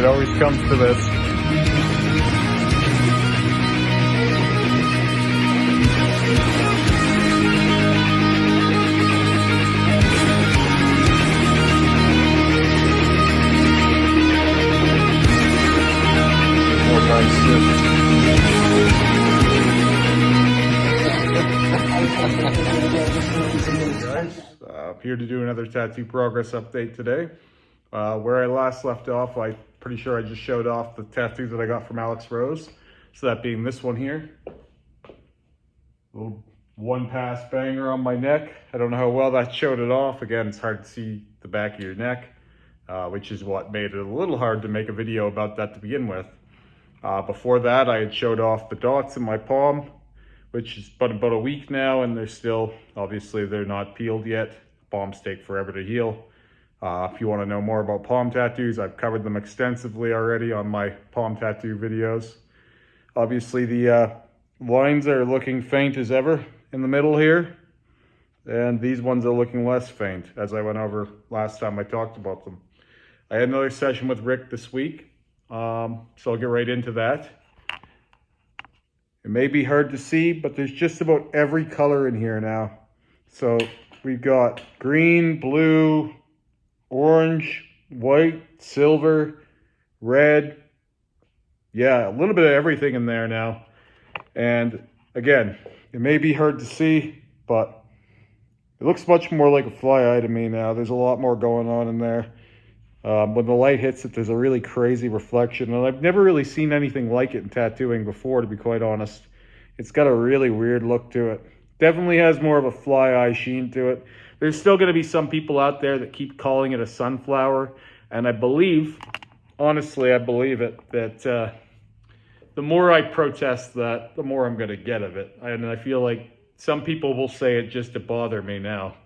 It always comes to this. Guys, here to do another tattoo progress update today. Where I last left off, I'm pretty sure I just showed off the tattoo that I got from Alex Rose. So that being this one here. Little one pass banger on my neck. I don't know how well that showed it off. Again, it's hard to see the back of your neck, which is what made it a little hard to make a video about that to begin with. Before that, I had showed off the dots in my palm, which is about a week now, and they're still, obviously they're not peeled yet. Palms take forever to heal. If you want to know more about palm tattoos, I've covered them extensively already on my palm tattoo videos. Obviously the lines are looking faint as ever in the middle here, and these ones are looking less faint as I went over last time I talked about them. I had another session with Rick this week, so I'll get right into that. It may be hard to see, but there's just about every color in here now. So we've got green, blue, orange, white, silver, red. Yeah, a little bit of everything in there now. And again, it may be hard to see, but it looks much more like a fly eye to me now. There's a lot more going on in there. When the light hits it, there's a really crazy reflection, and I've never really seen anything like it in tattooing before, to be quite honest. It's got a really weird look to it. Definitely has more of a fly eye sheen to it. There's still going to be some people out there that keep calling it a sunflower, and I believe, honestly, I believe it, that the more I protest that, the more I'm going to get of it. And I feel like some people will say it just to bother me now.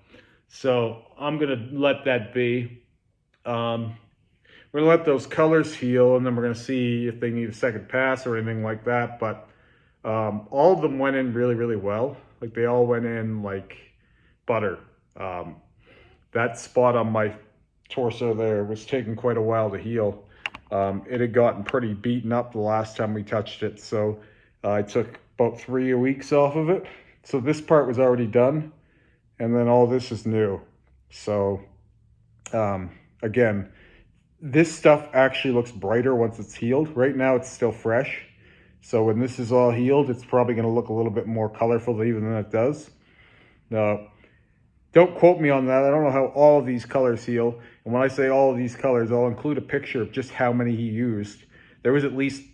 So I'm going to let that be. We're going to let those colors heal, and then we're going to see if they need a second pass or anything like that. But all of them went in really, really well. Like, they all went in like butter. That spot on my torso there was taking quite a while to heal. It had gotten pretty beaten up the last time we touched it, so I took about 3 weeks off of it. So this part was already done, and then all this is new. So again, this stuff actually looks brighter once it's healed. Right now it's still fresh. So when this is all healed, it's probably going to look a little bit more colorful even than it does. Now, don't quote me on that. I don't know how all of these colors heal. And when I say all of these colors, I'll include a picture of just how many he used. There was at least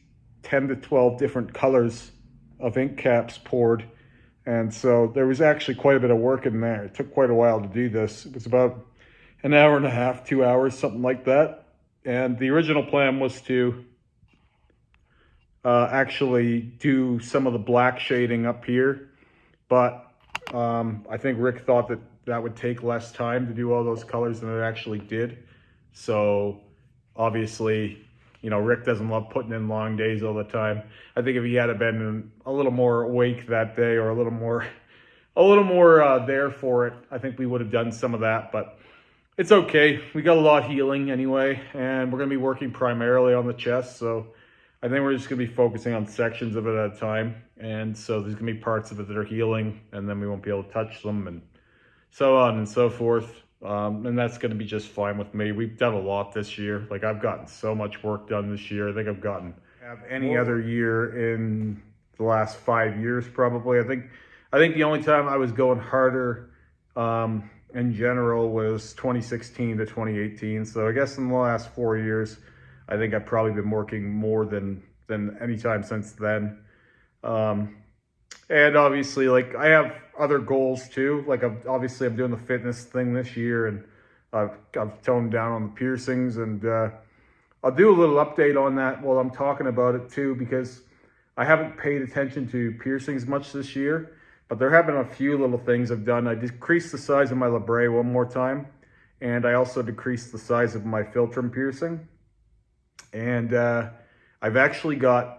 10 to 12 different colors of ink caps poured. And so there was actually quite a bit of work in there. It took quite a while to do this. It was about an hour and a half, 2 hours, something like that. And the original plan was to actually do some of the black shading up here. But I think Rick thought that that would take less time to do all those colors than it actually did. So obviously, you know, Rick doesn't love putting in long days all the time. I think if he had been a little more awake that day, or a little more there for it, I think we would have done some of that. But it's okay. We got a lot healing anyway, and we're going to be working primarily on the chest. So I think we're just going to be focusing on sections of it at a time. And so there's going to be parts of it that are healing, and then we won't be able to touch them, and so on and so forth. And that's going to be just fine with me. We've done a lot this year. Like, I've gotten so much work done this year. I think I've gotten any other year in the last 5 years, probably. I think the only time I was going harder in general was 2016 to 2018. So I guess in the last 4 years, I think I've probably been working more than any time since then. And obviously, like, I have other goals too. Like, I'm doing the fitness thing this year, and I've toned down on the piercings, and I'll do a little update on that while I'm talking about it too, because I haven't paid attention to piercings much this year, but there have been a few little things I've done. I decreased the size of my labret one more time, and I also decreased the size of my philtrum piercing. And I've actually got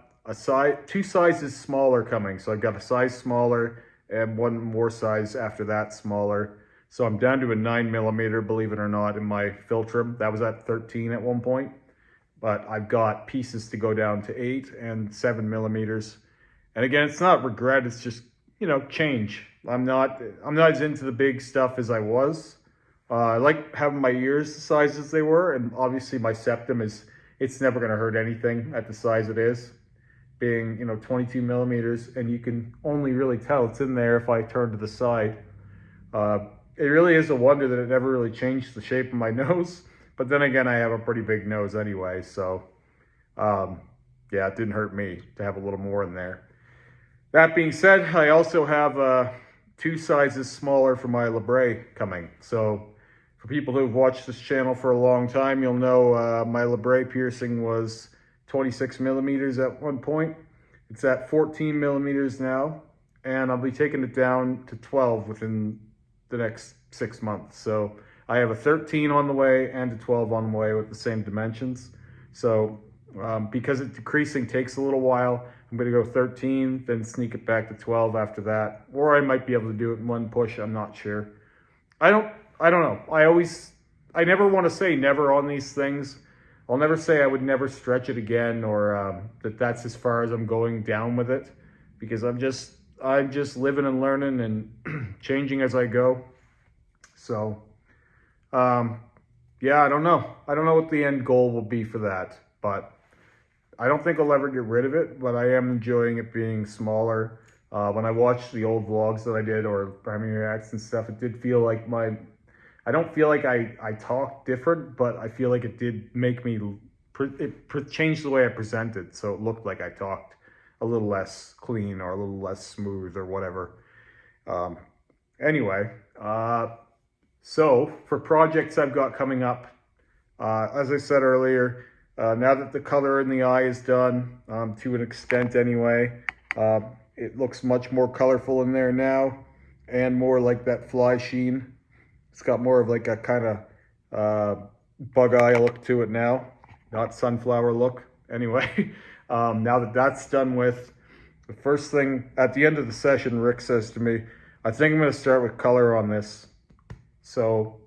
two sizes smaller coming. So I've got a size smaller and one more size after that smaller. So I'm down to a 9mm, believe it or not, in my philtrum. That was at 13 at one point. but I've got pieces to go down to 8 and 7 millimeters. And again, it's not regret, it's just, you know, change. I'm not as into the big stuff as I was. I like having my ears the size as they were, and obviously my septum it's never going to hurt anything at the size it is, being, you know, 22 millimeters, and you can only really tell it's in there if I turn to the side. It really is a wonder that it never really changed the shape of my nose, but then again, I have a pretty big nose anyway, so yeah, it didn't hurt me to have a little more in there. That being said, I also have 2 sizes smaller for my labrae coming. So for people who've watched this channel for a long time, you'll know my labrae piercing was 26 millimeters at one point. It's at 14 millimeters now, and I'll be taking it down to 12 within the next 6 months. So I have a 13 on the way and a 12 on the way with the same dimensions. So because it decreasing takes a little while, I'm going to go 13, then sneak it back to 12 after that. Or I might be able to do it in one push, I'm not sure. I don't know. I never want to say never on these things. I'll never say I would never stretch it again, or that's as far as I'm going down with it, because I'm just living and learning and changing as I go. So, yeah, I don't know. I don't know what the end goal will be for that, but I don't think I'll ever get rid of it, but I am enjoying it being smaller. When I watched the old vlogs that I did, or Primary Acts and stuff, it did feel like I don't feel like I talked different, but I feel like it did make me, it changed the way I presented, so it looked like I talked a little less clean or a little less smooth or whatever. Anyway, so for projects I've got coming up, as I said earlier, now that the color in the eye is done, to an extent anyway, it looks much more colorful in there now, and more like that fly sheen. It's got more of like a kind of bug eye look to it now, not sunflower look. Anyway, now that that's done with, the first thing at the end of the session, Rick says to me, I think I'm going to start with color on this. So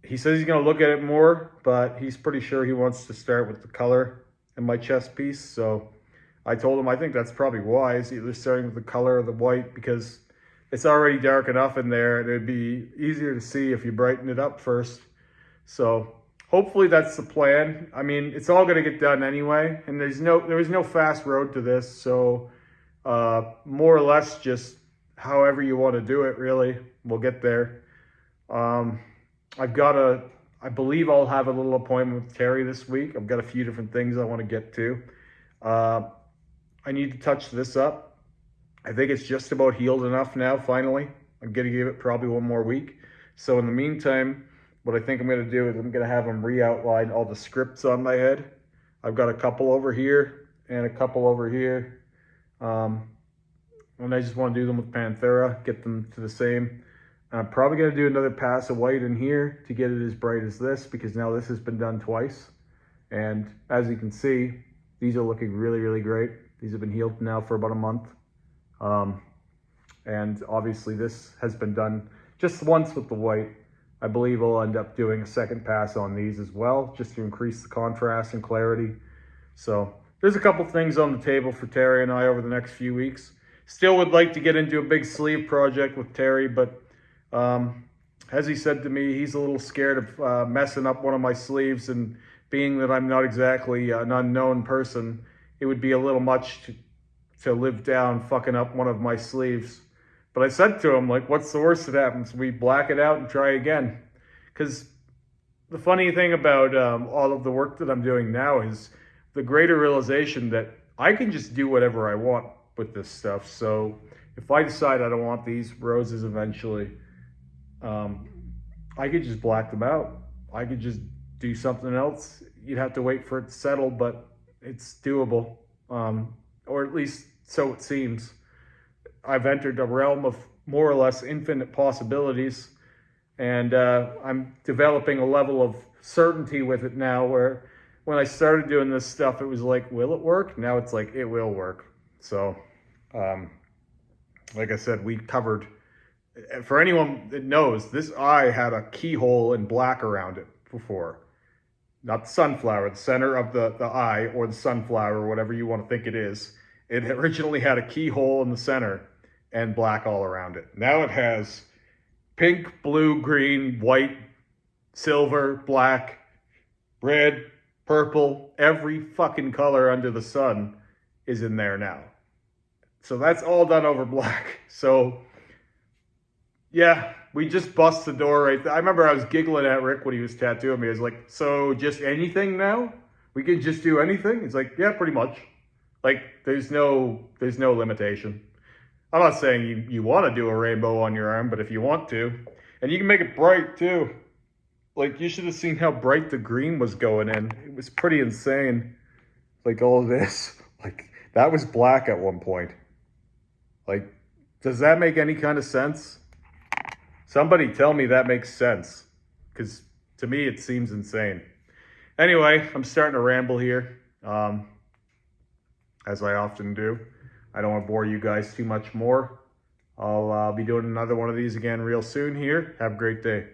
he says he's going to look at it more, but he's pretty sure he wants to start with the color in my chest piece. So I told him I think that's probably wise, either starting with the color or the white, because it's already dark enough in there and it'd be easier to see if you brighten it up first. So hopefully that's the plan. I mean, it's all going to get done anyway, and there is no fast road to this. So more or less just however you want to do it, really, we'll get there. I believe I'll have a little appointment with Terry this week. I've got a few different things I want to get to. I need to touch this up. I think it's just about healed enough now, finally. I'm going to give it probably one more week. So in the meantime, what I think I'm going to do is I'm going to have them re-outline all the scripts on my head. I've got a couple over here and a couple over here. And I just want to do them with Panthera, get them to the same. I'm probably going to do another pass of white in here to get it as bright as this, because now this has been done twice. And as you can see, these are looking really, really great. These have been healed now for about a month. And obviously this has been done just once with the white. I believe I'll end up doing a second pass on these as well, just to increase the contrast and clarity. So there's a couple things on the table for Terry and I over the next few weeks. Still would like to get into a big sleeve project with Terry, but as he said to me, he's a little scared of messing up one of my sleeves, and being that I'm not exactly an unknown person, it would be a little much to live down fucking up one of my sleeves. But I said to him, like, what's the worst that happens? We black it out and try again. Because the funny thing about all of the work that I'm doing now is the greater realization that I can just do whatever I want with this stuff. So if I decide I don't want these roses eventually, I could just black them out. I could just do something else. You'd have to wait for it to settle, but it's doable. Or at least so it seems. I've entered a realm of more or less infinite possibilities, and I'm developing a level of certainty with it now, where when I started doing this stuff, it was like, will it work? Now it's like, it will work. So, like I said, we covered, for anyone that knows, this eye had a keyhole in black around it before. not the sunflower, the center of the eye or the sunflower or whatever you want to think it is. It originally had a keyhole in the center and black all around it. Now it has pink, blue, green, white, silver, black, red, purple, every fucking color under the sun is in there now. So that's all done over black. So yeah, we just bust the door right there. I remember I was giggling at Rick when he was tattooing me. I was like, so just anything now? We can just do anything? He's like, yeah, pretty much. Like, there's no limitation. I'm not saying you want to do a rainbow on your arm, but if you want to, and you can make it bright too. Like, you should have seen how bright the green was going in. It was pretty insane. Like, all of this. Like, that was black at one point. Like, does that make any kind of sense? Somebody tell me that makes sense. Because to me, it seems insane. Anyway, I'm starting to ramble here. As I often do. I don't want to bore you guys too much more. I'll be doing another one of these again real soon here. Have a great day.